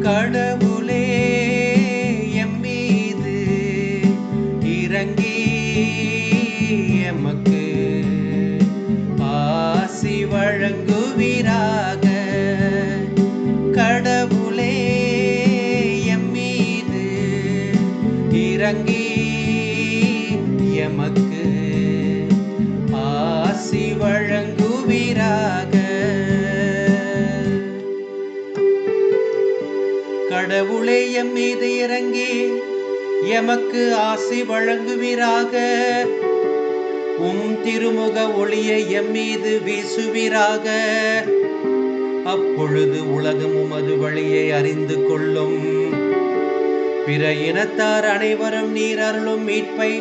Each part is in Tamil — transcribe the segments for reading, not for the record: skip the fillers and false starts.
கடவுளே எம்மீது இறங்கி எமக்கு ஆசி வழங்குவீராக. கடவுளே எம்மீது இறங்கி எமக்கு ஆசி வழங்குவீராக. கடவுளே எம்மீது இறங்கி எமக்கு ஆசி வழங்குவீராக. திருமுக ஒளியை எம்மீது வீசுவீராக. அப்பொழுது உலகம் உமது வழியை அறிந்து கொள்ளும். பிற இனத்தார் அனைவரும் நீர் அருளும் மீட்பை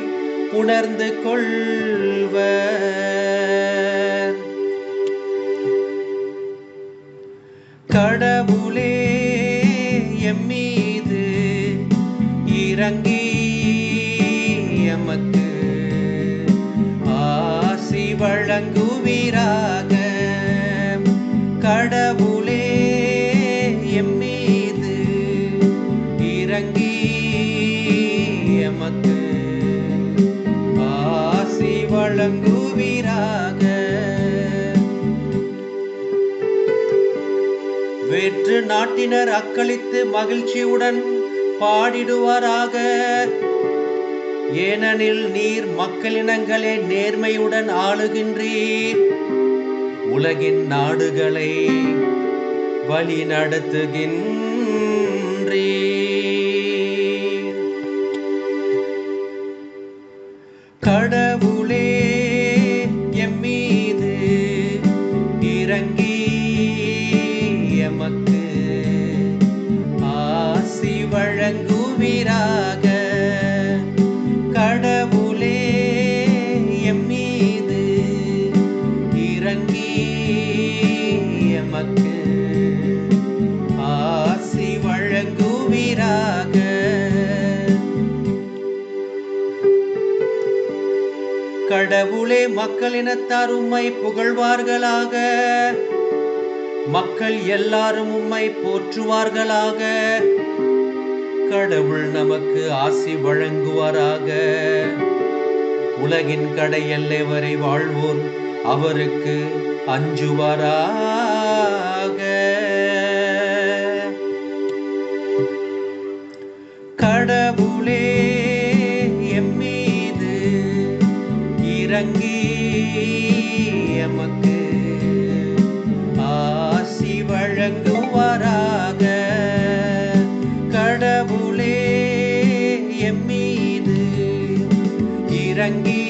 உணர்ந்து கொள்வர். கடவுளே எம்மீது இறங்கி எமக்கு ஆசி வழங்குவீராக. கடவுளே எம்மீது இறங்கி எமக்கு ஆசி வழங்குவீராக. வேற்று நாட்டினர் அக்களித்து மகிழ்ச்சியுடன் பாடிடுவாராக. ஏனெனில் நீர் மக்களினங்களே நேர்மையுடன் ஆளுகின்றீர். உலகின் நாடுகளை வழி நடத்துகின்றீர். கடவுளே எம்மீது இறங்கி எமக்கு ஆசி வழங்குவீராக. கடவுளே எம்மீது இறங்கி எமக்கு ஆசி வழங்குவீராக. கடவுளே மக்களினத்தார் உம்மை புகழ்வார்களாக. மக்கள் எல்லாரும் உம்மை போற்றுவார்களாக. கடவுள் நமக்கு ஆசி வழங்குவாராக. உலகின் கடை எல்லை வரை வாழ்வோர் அவருக்கு அஞ்சுவாராக. கடவுளே எம்மீது இறங்கி எமக்கு ஆசி வழங்குவாராக. கடவுளே எம்மீது இறங்கி